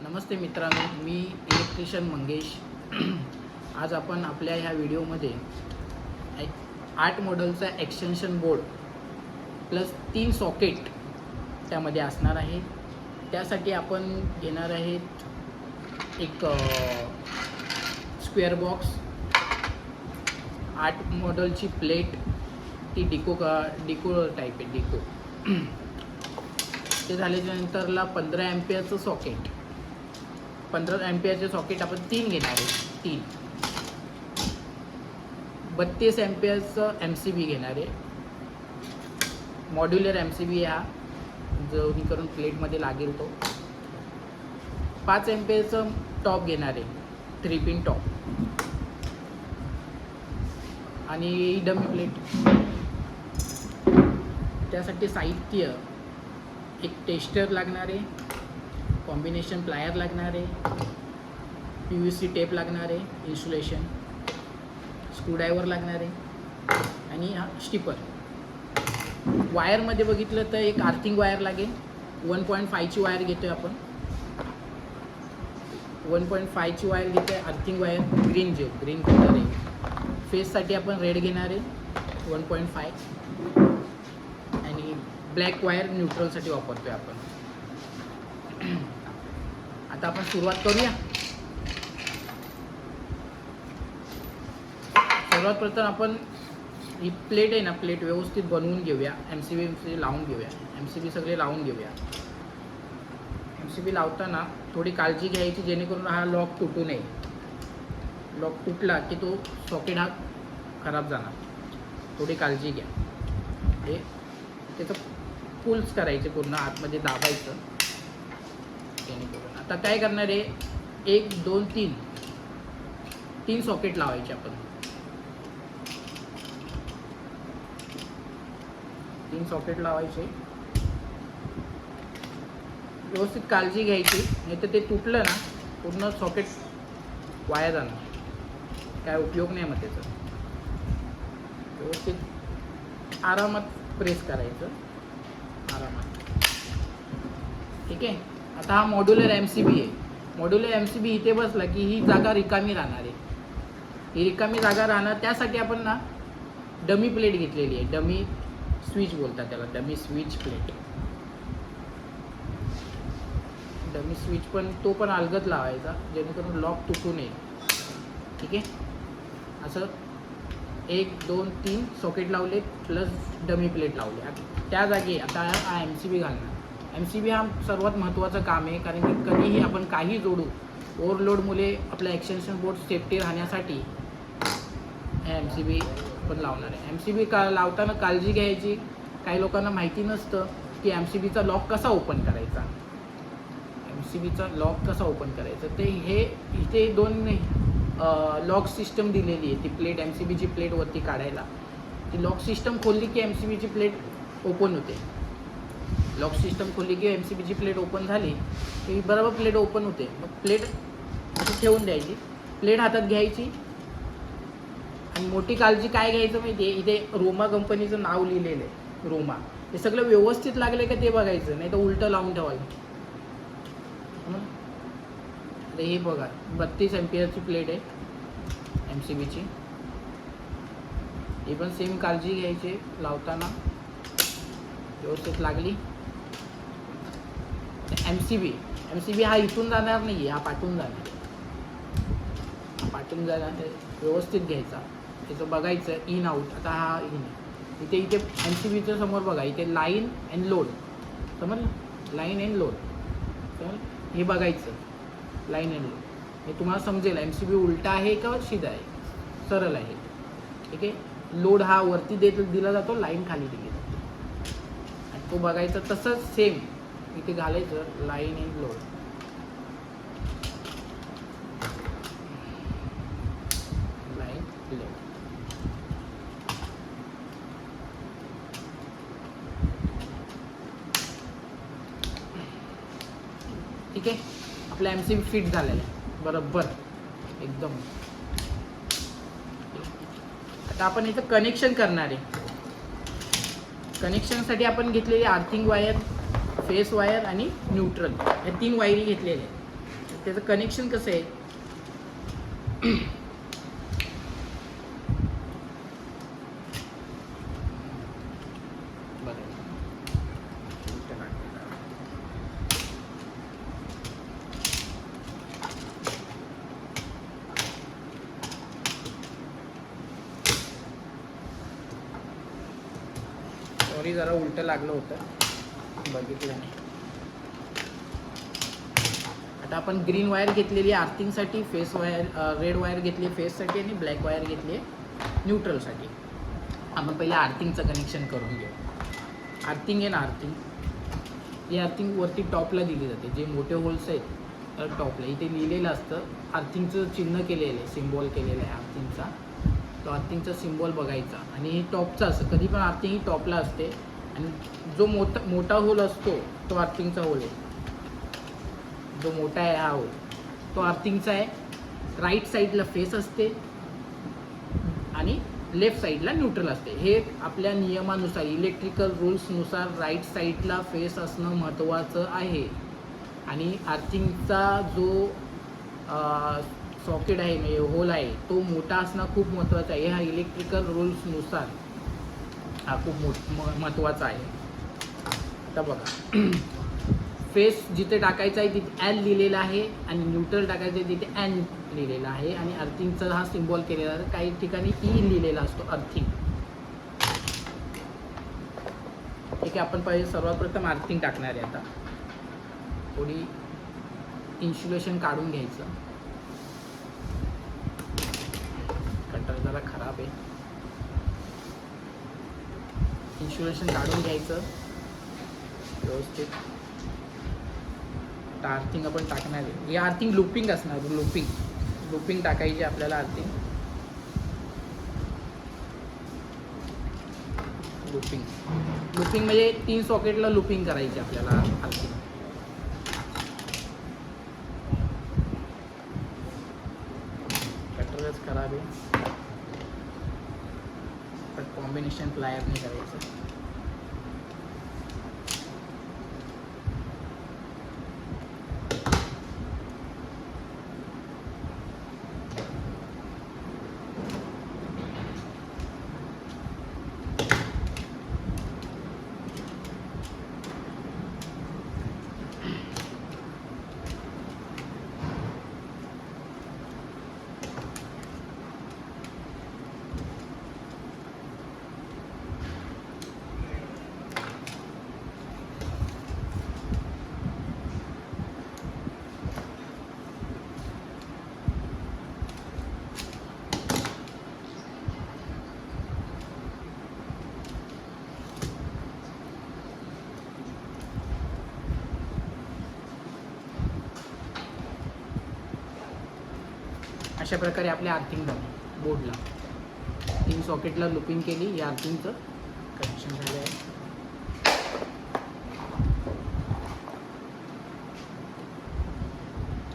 नमस्ते मित्रांनो, मी इलेक्ट्रिशियन मंगेश। आज आपण आपल्या ह्या व्हिडिओमध्ये 8 मॉडेलचा एक्सटेन्शन बोर्ड प्लस 3 सॉकेट त्यामध्ये असणार आहे। त्यासाठी आपण घेणार आहेत एक स्क्वेअर बॉक्स, 8 मॉडेलची प्लेट, ती डिको टाईप आहे, डिको। ते झाल्याच्यानंतरला 15 एम्पियरचं सॉकेट, 15 एम्पियरचे सॉकेट आपण 3 घेणार आहे। 3 32 एम्पियरचं MCB घेणार आहे, मॉड्युलर MCB हा जो ही करून प्लेटमध्ये लागेल तो। 5 एम्पियरचं टॉप घेणार आहे, 3 पिन टॉप, आणि डमी प्लेट। त्यासाठी साहित्य एक टेस्टर लागणार आहे, कॉम्बिनेशन प्लायर लागणार आहे, PVC टेप लागणार आहे, इन्सुलेशन, स्क्रूड्रायव्हर लागणार आहे, आणि हा स्टिपर। वायरमध्ये बघितलं तर एक आर्थिंग वायर लागेल, 1.5ची वायर घेतो आहे आपण, 1.5ची वायर घेतो आहे, आर्थिंग वायर, ग्रीन कलर आहे। फेससाठी आपण रेड घेणार आहे 1.5, आणि ब्लॅक वायर न्यूट्रलसाठी वापरतो आहे आपण। आता आपण सुरुवात करूया। सर्वात प्रथम आपण ही प्लेट आहे ना, प्लेट व्यवस्थित बनवून घेऊया, MCB लावून घेऊया, MCB सगळे लावून घेऊया। MCB लावताना थोडी काळजी घ्यायची जेणेकरून हा लॉक तुटू नये। लॉक तुटला की तो सॉकेट हा खराब जाणार, थोडी काळजी घ्या। हे त्याचं पुल्स करायचे, पूर्ण आतमध्ये दाबायचं जेणेकरून। आता काय करणार आहे, 1 2 3 सॉकेट लावायचे आपण। 3 सॉकेट लावायचे, व्यवस्थित काळजी घ्यायची, नाही तर ते तुटलं ना पूर्ण सॉकेट वाया जाणार, काय उपयोग नाही मग त्याचा। व्यवस्थित आरामात प्रेस करायचं, आरामात, ठीक आहे। आता हा मॉड्युलर MCB आहे। मॉड्युलर MCB इथे बसला की ही जागा रिकामी राहणार आहे, ही रिकामी जागा राहणार। त्यासाठी आपण ना डमी प्लेट घेतलेली आहे, डमी स्विच बोलतात त्याला, dummy switch plate. Dummy switch पण तो पण अलगद लावायचा जेणेकरून लॉक तुटू नये, ठीक आहे। असं 1 2 3 सॉकेट लावले प्लस डमी प्लेट लावले। त्या जागी आता हा MCB घालणार। MCB हा सर्वात महत्त्वाचं काम आहे, कारण की कधीही आपण काही जोडू, ओव्हरलोडमुळे आपल्या एक्सटेन्शन बोर्ड सेफ्टी राहण्यासाठी हे MCB पण लावणार आहे। MCB लावताना काळजी घ्यायची, काही लोकांना माहिती नसतं की MCBचा लॉक कसा ओपन करायचा। MCBचा लॉक कसा ओपन करायचा ते हे इथे 2 लॉक सिस्टम दिलेली आहे। ती प्लेट, MCBची प्लेट वरती काढायला, ती लॉक सिस्टम खोलली की MCBची प्लेट ओपन होते। लॉक सिस्टम खोलली की MCBची प्लेट ओपन झाली की बरोबर प्लेट ओपन होते। मग प्लेट अशी ठेवून द्यायची, प्लेट हातात घ्यायची, आणि मोठी काळजी काय घ्यायचं माहिती आहे, इथे रोमा कंपनीचं नाव लिहिलेलं आहे, रोमा। हे सगळं व्यवस्थित लागले का ते बघायचं, नाही तर उलटं लावून ठेवायचं। हे बघा 32 एम्पियरची प्लेट आहे MCBची, ही पण सेम काळजी घ्यायची लावताना, व्यवस्थित लागली। MCB हा इथून जाणार नाही, हा पाठून जाणार, व्यवस्थित घ्यायचा, त्याचं बघायचं इन आऊट। आता हा इन, इथे MCBच्या समोर बघा, इथे लाईन अँड लोड, समजलं, लाईन अँड लोड, समजलं, हे बघायचं, लाईन अँड लोड। हे तुम्हाला समजेल MCB उलटा आहे का सीधा आहे, सरळ आहे, ठीक आहे। लोड हा वरती दिला जातो, लाईन खाली दिली जाते, आणि तो बघायचा। तसंच सेम इथे घालायचं, line and load, line load, ठीक आहे। आपला MCB फिट झालेला आहे बरोबर एकदम। आता आपण इथं कनेक्शन करणार आहे। कनेक्शनसाठी आपण घेतलेली आर्थिंग वायर, फेस वायर आणि न्यूट्रल, या 3 वायरी घेतलेल्या आहेत। त्याचं कनेक्शन कसं आहे, सॉरी जरा उलटं लागलं होतं, बघितलं नाही. आता आपण ग्रीन वायर घेतलेली आहे आर्थिंगसाठी, फेस वायर रेड वायर घेतली आहे फेससाठी आणि ब्लॅक वायर घेतली आहे न्यूट्रलसाठी. आपण पहिले आर्थिंगचं कनेक्शन करून घेऊ. आर्थिंग आहे ना, आर्थिंग, ही आर्थिंग वरती टॉपला दिली जाते. जे मोठे होल्स आहेत तर टॉपला इथे लिहिलेलं असतं, आर्थिंगचं चिन्ह केलेलं आहे, सिम्बॉल केलेलं आहे आर्थिंगचा. तो आर्थिंगचा सिम्बॉल बघायचा आणि हे टॉपचा असतं. कधी पण आर्थिंग ही टॉपला असते आणि जो मोठा होल असतो तो आर्थिंगचा होल आहे. जो मोठा आहे हा होल तो आर्थिंगचा आहे. राईट साईडला फेस असते आणि लेफ्ट साईडला न्यूट्रल असते. हे आपल्या नियमानुसार, इलेक्ट्रिकल रूल्सनुसार राईट साईडला फेस असणं महत्त्वाचं आहे. आणि आर्थिंगचा जो सॉकेट आहे म्हणजे होल आहे तो मोठा असणं खूप महत्त्वाचं आहे. हा इलेक्ट्रिकल रूल्सनुसार हा खूप महत्त्वाचा आहे. आता बघा, फेस जिथे टाकायचा आहे तिथे एल लिहिलेला आहे आणि न्यूट्रल टाकायचं आहे तिथे एन लिहिलेला आहे आणि अर्थिंगचा हा सिम्बॉल केलेला आहे. काही ठिकाणी ई लिहिलेला असतो अर्थिंग. ठीक आहे, आपण पहिले सर्वात प्रथम अर्थिंग टाकणार आहे. आता थोडी इन्सुलेशन काढून घ्यायचं. कटर जरा खराब आहे, इन्सुलेशन काढून घ्यायचं व्यवस्थित. आता आर्थिंग आपण टाकणार आहे. ही आर्थिंग लुपिंग असणार, लुपिंग टाकायची आपल्याला आर्थिंग. लुपिंग म्हणजे 3 सॉकेटला लुपिंग करायची आपल्याला आर्थिंग. कटरच खराब आहे, पण कॉम्बिनेशन प्लायरने करायचं. अशा प्रकारे आपल्या आर्थिंग झाली. बोर्डला 3 सॉकेटला लुपिंग केली. या आर्थिंगचं कनेक्शन झालं आहे.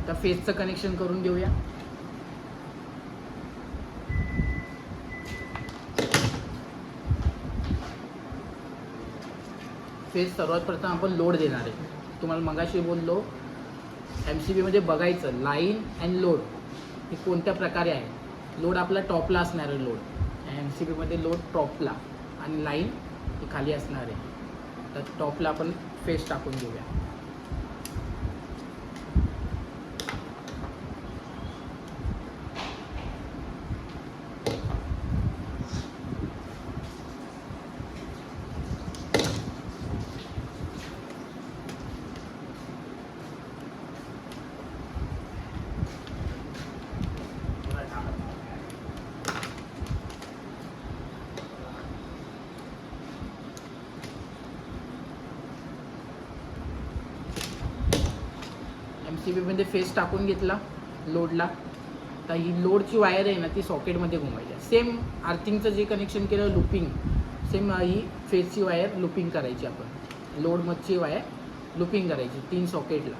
आता फेसचं कनेक्शन करून घेऊया. फेस सर्वात प्रथम आपण लोड देणार आहे. तुम्हाला मगाशी बोललो MCB मध्ये बघायचं लाईन अँड लोड हे कोणत्या प्रकारे आहे. लोड आपला टॉपला असणार आहे. लोड MCB मध्ये लोड टॉपला आणि लाईन ही खाली असणार आहे. तर टॉपला आपण फेस टाकून घेऊया. MCB मध्ये फेस टाकून घेतला लोडला. तर ही लोडची वायर आहे ना ती सॉकेटमध्ये घुमायची. सेम आर्थिंगचं जे कनेक्शन केलं लुपिंग, सेम ही फेसची वायर लुपिंग करायची. आपण लोडमधची वायर लुपिंग करायची 3 सॉकेटला.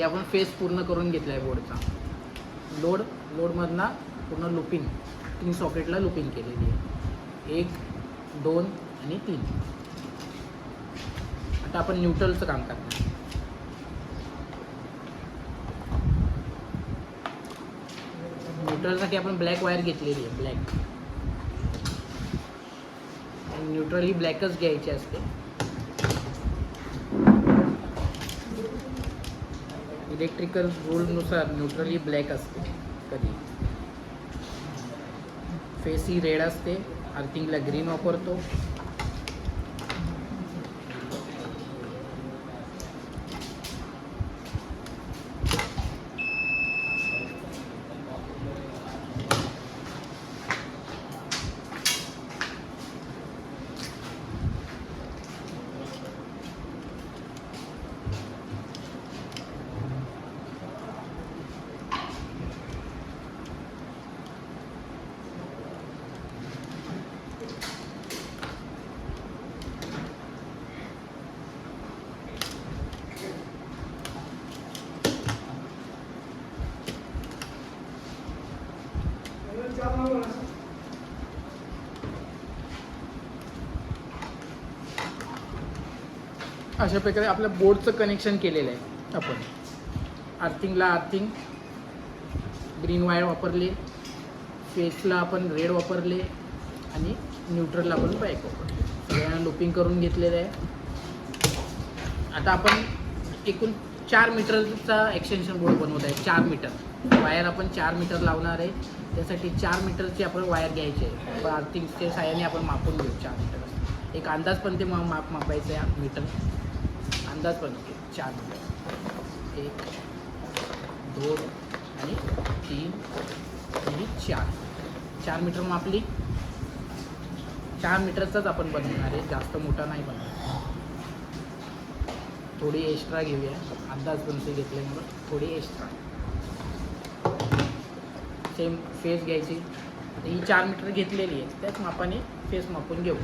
की आपण फेस पूर्ण करून घेतला आहे बोर्डचा. लोडमधनं पूर्ण लुपिंग 3 सॉकेटला लुपिंग केलेली आहे. 1, 2 आणि 3. आता आपण न्यूट्रलचं काम करणार. न्यूट्रलसाठी आपण ब्लॅक वायर घेतलेली आहे. ब्लॅक न्यूट्रल ही ब्लॅकच घ्यायची असते. इलेक्ट्रिकल रूलनुसार न्यूट्रल ही ब्लॅक असते. कधी फेस ही रेड असते. अर्थिंगला ग्रीन वापरतो. अशा प्रकारे आपल्या बोर्डचं कनेक्शन केलेलं आहे आपण. अर्थिंगला अर्थिंग ग्रीन वायर वापरले, फेसला आपण रेड वापरले आणि न्यूट्रलला आपण ब्लॅक वापरले. सगळ्यांना लुपिंग करून घेतलेलं आहे. आता आपण एकूण 4 मीटरचा एक्सटेन्शन बोर्ड बनवत आहे. 4 मीटर वायर आपण 4 मीटर लावणार आहे. त्यासाठी 4 मीटरची आपण वायर घ्यायची आहे. अर्थिंगच्या साहाय्याने आपण मापून घेऊ 4 मीटर. एक अंदाज पण ते मापायचं आहे. मीटर अंदाज पण 4 मीटर. 1, 2 आणि 3 आणि 4 मीटर मापली. 4 मीटरचाच आपण बनवणार आहे. जास्त मोठा नाही बनवणार. थोडी एक्स्ट्रा घेऊया. अंदाज पण ते घेतल्यामुळं थोडी एक्स्ट्रा. सेम फेस घ्यायची. ही 4 मीटर घेतलेली आहे. त्याच मापाने फेस मापून घेऊ.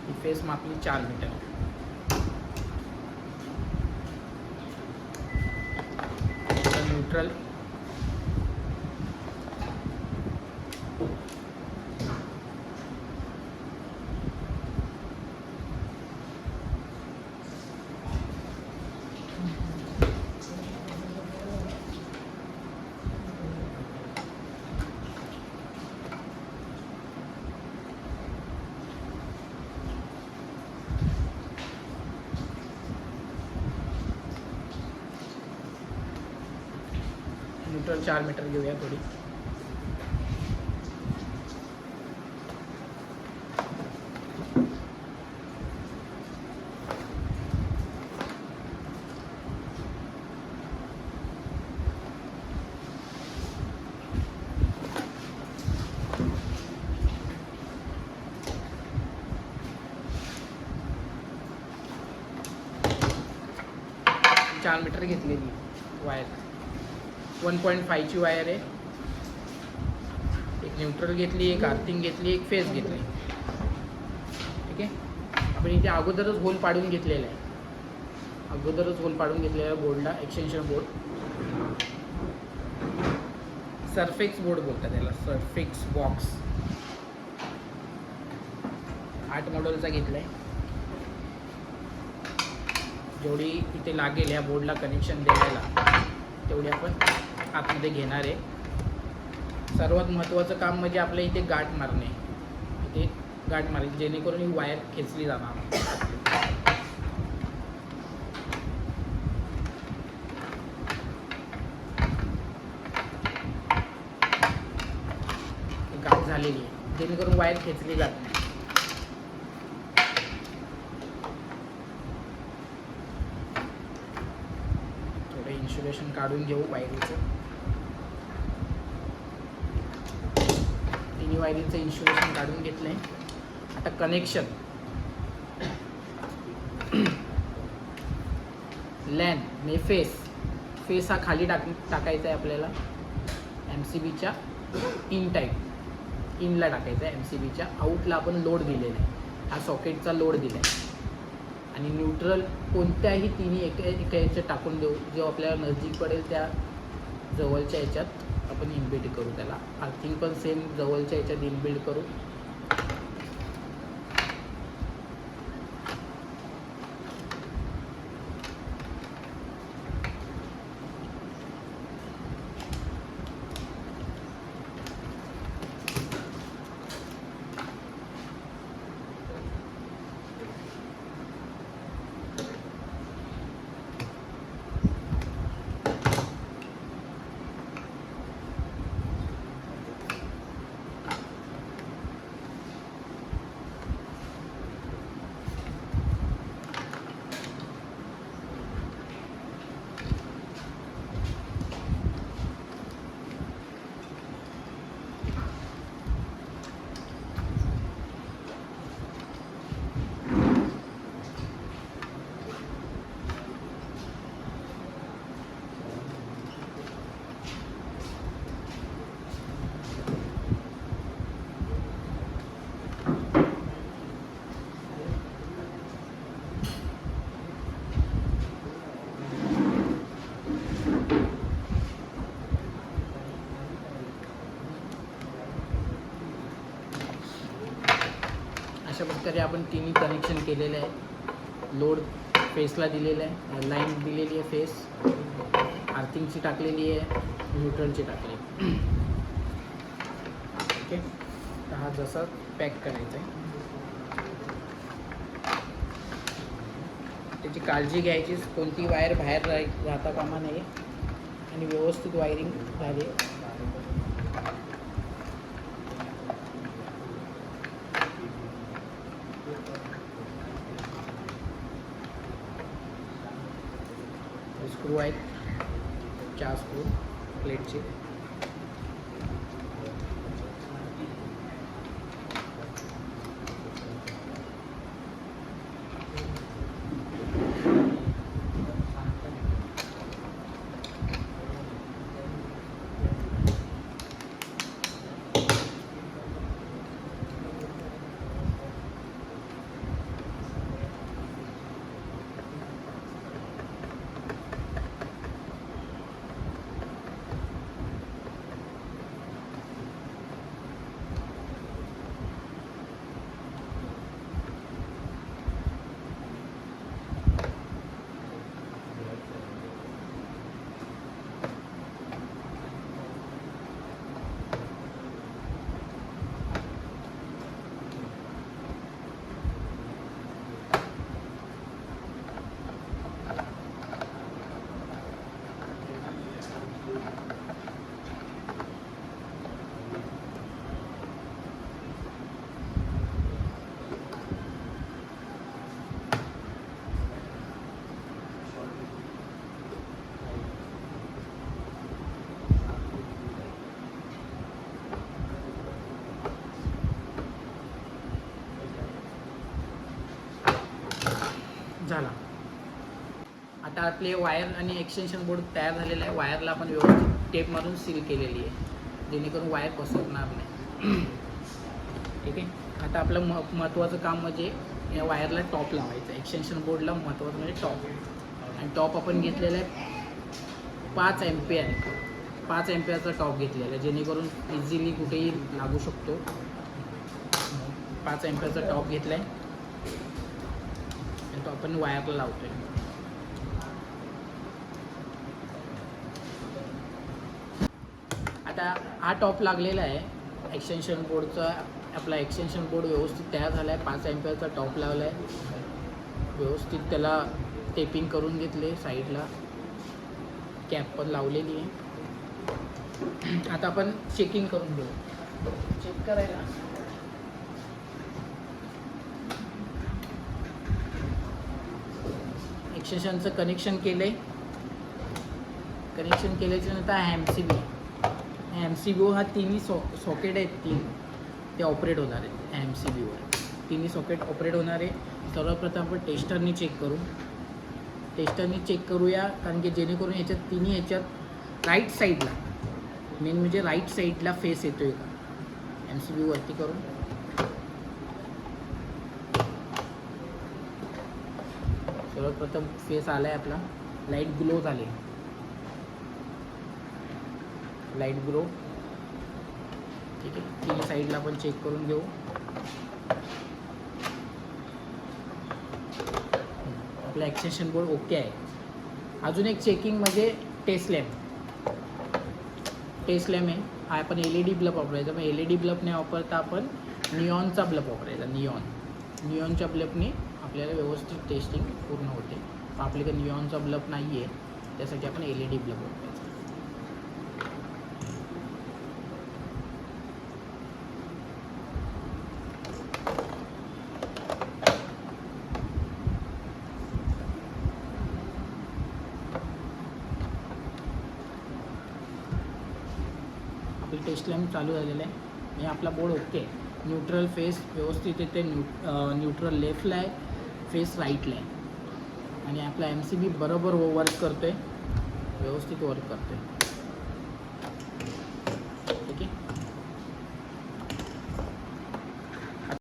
ही फेस मापली 4 मीटर. न्यूट्रल न्यूट्रल 4 मीटर घेऊया थोडी. चार मीटर घेतलेली वायर. 1.5ची वायर आहे. एक न्यूट्रल घेतली, एक अर्थिंग घेतली, एक फेस घेतली. ठीक आहे. आपण इथे अगोदरच होल पाडून घेतलेला आहे. बोर्डला एक्सटेन्शन बोर्ड. सरफेक्स बोर्ड बोलतात त्याला. सरफेक्स बॉक्स 8 मॉडेलचा घेतला आहे. जेवढी इथे लागेल या बोर्डला कनेक्शन द्यायला तेवढी आपण आतमध्ये घेणार आहे. सर्वात महत्त्वाचं काम म्हणजे आपल्या इथे गाठ मारणे. इथे गाठ मारली जेणेकरून ही वायर खेचली जाणार. गाठ झालेली आहे जेणेकरून वायर खेचली जात नाही. थोडं इन्सुलेशन काढून घेऊ वायरीचं. तिन्ही वायरीचं इन्सुलेशन काढून घेतलं आहे. आता कनेक्शन लॅन ने फेस हा खाली टाकायचा आहे आपल्याला MCBच्या इन टाईप इनला टाकायचा आहे. MCBच्या आऊटला आपण लोड दिलेला आहे, हा सॉकेटचा लोड दिला आहे. आणि न्यूट्रल कोणत्याही तिन्ही एका याच्यात टाकून देऊ, जो आपल्याला नजदीक पडेल त्या जवळच्या याच्यात आपण इनबिल्ड करू. त्याला अर्थिंग पण सेम जवळच्या याच्यात इनबिल्ड करू. अशा प्रकारे आपण तिन्ही कनेक्शन केलेलं आहे. लोड फेसला दिलेलं आहे, लाईन दिलेली आहे फेस, आर्थिंगची टाकलेली आहे, न्यूट्रलची टाकली आहे. ओके, तर हा जसा पॅक करायचा आहे त्याची काळजी घ्यायची, कोणती वायर बाहेर राहता कामा नये आणि व्यवस्थित वायरिंग झाली. स्क्रू आहेत 4 स्क्रू प्लेटचे. झाला. आता आपले वायर आणि एक्सटेन्शन बोर्ड तयार झालेला आहे. वायरला आपण व्यवस्थित टेप मारून सील केलेली आहे, जेणेकरून वायर पसरणार नाही. ठीक आहे. आता आपलं महत्त्वाचं काम म्हणजे या वायरला टॉप लावायचं. एक्सटेन्शन बोर्डला महत्त्वाचं म्हणजे टॉप, आणि टॉप आपण घेतलेला आहे 5 एम्पियर. 5 एम्पियरचा टॉप घेतलेला आहे, जेणेकरून इझिली कुठेही लागू शकतो. 5 एम्पियरचा टॉप घेतला आहे आणि तो आपण वायरला लावतो आहे. आता हा टॉप लागलेला आहे एक्सटेन्शन बोर्डचा. आपला एक्सटेन्शन बोर्ड व्यवस्थित तयार झाला आहे. 5 एम्पियरचा टॉप लावला आहे, व्यवस्थित त्याला टेपिंग करून घेतले. साईडला कॅप पण लावलेली आहे. आता आपण चेकिंग करून घेऊ. चेक करायला एक्सटेन्शनचं कनेक्शन केलं आहे. कनेक्शन केल्याच्या नंतर हा MCB हा तिन्ही सॉकेट आहेत, 3 ते ऑपरेट होणार आहेत. MCBवर तिन्ही सॉकेट ऑपरेट होणार आहे. सर्वप्रथम आपण टेस्टरनी चेक करू. टेस्टरनी चेक करूया, कारण की जेणेकरून ह्याच्यात तिन्ही ह्याच्यात राईट साईडला मेन म्हणजे राईट साईडला फेस येतोय का. MCB वरती करून सर्वप्रथम फेस आलाय आपला, लाईट ग्लो झाले, लाईट ग्लो. ठीक आहे, तिन्ही साईडला आपण चेक करून घेऊ. आपला एक्सटेन्शन बोर्ड ओके आहे. अजून एक चेकिंग म्हणजे टेस्ट लॅम्प. टेस्ट लॅम्प आहे हा आपण LED बल्ब वापरायचा. मग LED बल्ब नाही वापरता आपण निऑनचा बल्ब वापरायचा. निऑनच्या बल्बने आपल्याला व्यवस्थित टेस्टिंग पूर्ण होते. आपल्याकडे निऑनचा बल्ब नाही आहे, त्यासाठी आपण LED बल्ब वापरायचा. आपली टेस्ट लॅम्प चालू झालेला आहे. आणि आपला बोर्ड ओके आहे. न्यूट्रल फेस व्यवस्थित येते. न्यूट्रल लेफ्टला आहे, फेस राईटला आहे. आणि आपला MCB बरोबर वर्क करतो आहे, व्यवस्थित वर्क करतो आहे.